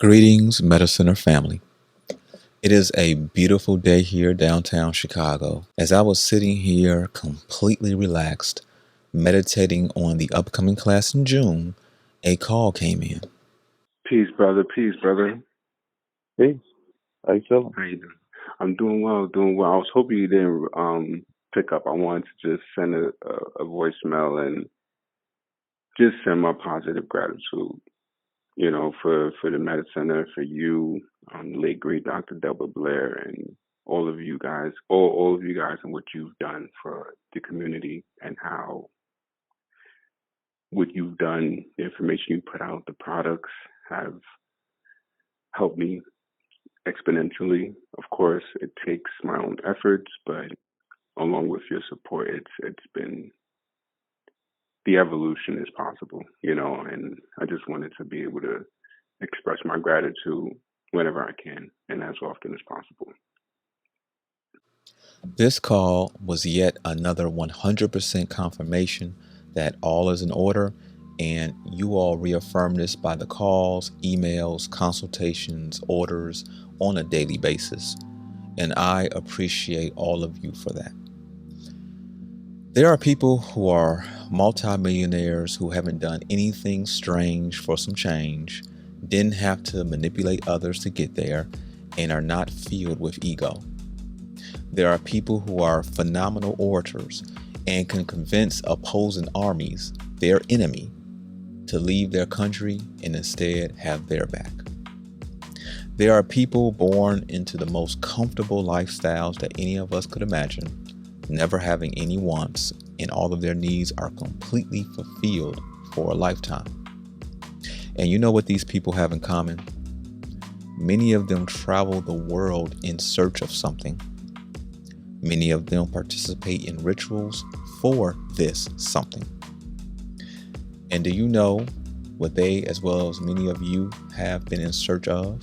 Greetings, Mediciner family. It is a beautiful day here downtown Chicago. As I was sitting here completely relaxed, meditating on the upcoming class in June, a call came in. Peace, brother. Peace, brother. Hey, how you feeling? How you doing? I'm doing well, doing well. I was hoping you didn't pick up. I wanted to just send a voicemail and just send my positive gratitude, for the Med Center, for you, late great Dr. Delbert Blair, and all of you guys, all of you guys, and what you've done for the community and how what you've done, the information you put out, the products have helped me exponentially. Of course, it takes my own efforts, but along with your support, it's been the evolution is possible, and I just wanted to be able to express my gratitude whenever I can and as often as possible. This call was yet another 100% confirmation that all is in order, and you all reaffirm this by the calls, emails, consultations, orders on a daily basis, and I appreciate all of you for that. There are people who are multimillionaires who haven't done anything strange for some change, didn't have to manipulate others to get there, and are not filled with ego. There are people who are phenomenal orators and can convince opposing armies, their enemy, to leave their country and instead have their back. There are people born into the most comfortable lifestyles that any of us could imagine, never having any wants, and all of their needs are completely fulfilled for a lifetime. And you know what these people have in common? Many of them travel the world in search of something. Many of them participate in rituals for this something. And do you know what they, as well as many of you, have been in search of?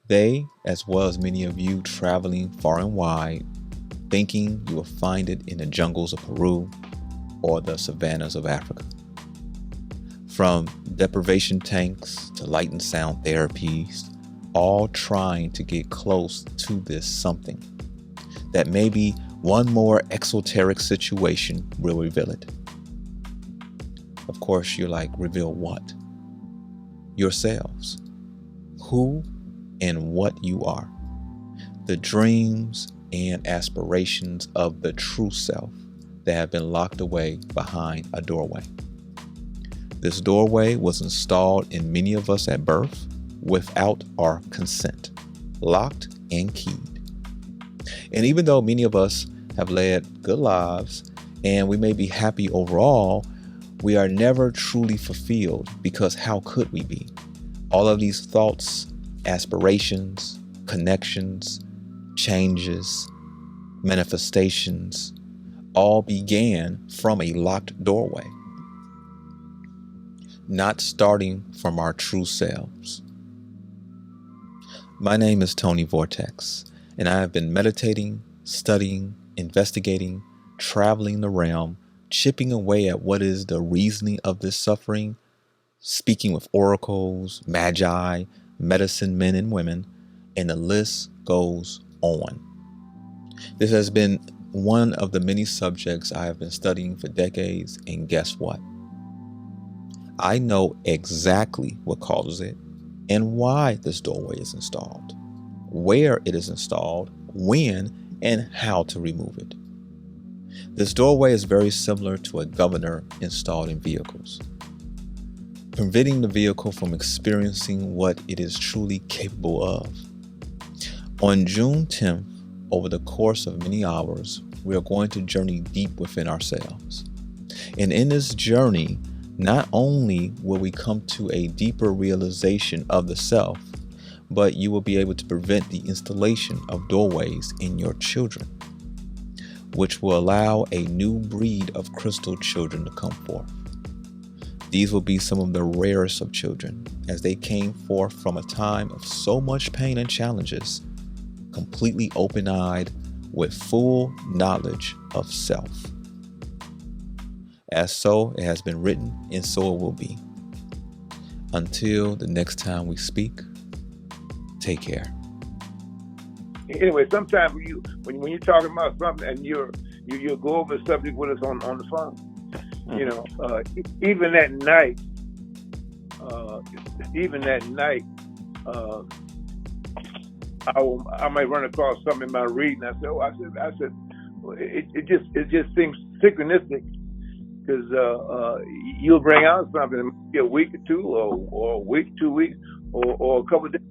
They, as well as many of you traveling far and wide, thinking you will find it in the jungles of Peru or the savannas of Africa. From deprivation tanks to light and sound therapies, all trying to get close to this something that maybe one more exoteric situation will reveal it. Of course, you're like, reveal what? Yourselves. Who and what you are. The dreams and aspirations of the true self that have been locked away behind a doorway. This doorway was installed in many of us at birth without our consent, locked and keyed. And even though many of us have led good lives and we may be happy overall, we are never truly fulfilled, because how could we be? All of these thoughts, aspirations, connections, changes, manifestations, all began from a locked doorway, not starting from our true selves. My name is Tony Vortex, and I have been meditating, studying, investigating, traveling the realm, chipping away at what is the reasoning of this suffering, speaking with oracles, magi, medicine men and women, and the list goes on. This has been one of the many subjects I have been studying for decades, and guess what? I know exactly what causes it and why this doorway is installed, where it is installed, when, and how to remove it. This doorway is very similar to a governor installed in vehicles, preventing the vehicle from experiencing what it is truly capable of. On June 10th, over the course of many hours, we are going to journey deep within ourselves. And in this journey, not only will we come to a deeper realization of the self, but you will be able to prevent the installation of doorways in your children, which will allow a new breed of crystal children to come forth. These will be some of the rarest of children, as they came forth from a time of so much pain and challenges, completely open-eyed with full knowledge of self. As so it has been written, and so it will be. Until the next time we speak, take care. Anyway, sometimes when you're talking about something and you'll go over the subject with us on the phone. You know, even at night, I might run across something in my reading. I said, well, it just seems synchronistic because you'll bring out something in maybe a week or two, or a week, 2 weeks, or a couple of days,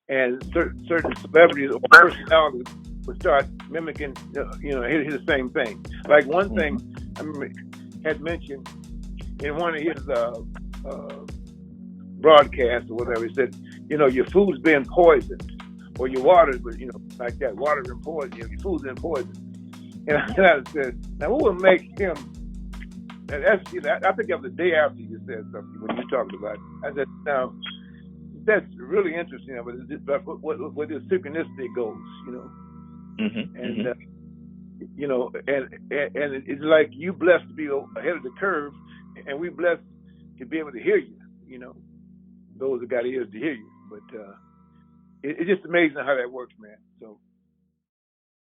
and certain celebrities or personalities would start mimicking, hit the same thing. Like one thing I remember had mentioned in one of his broadcasts or whatever, he said, your food's been poisoned, or your water, like that, water's been poisoned, your food's been poisoned. And I said, now what would make him? And that's, I think of the day after you said something when you talked about it. I said, now that's really interesting. But where this synchronicity goes, and and it's like you blessed to be ahead of the curve, and we blessed to be able to hear you. Those that got ears to hear you. But it's just amazing how that works, man. So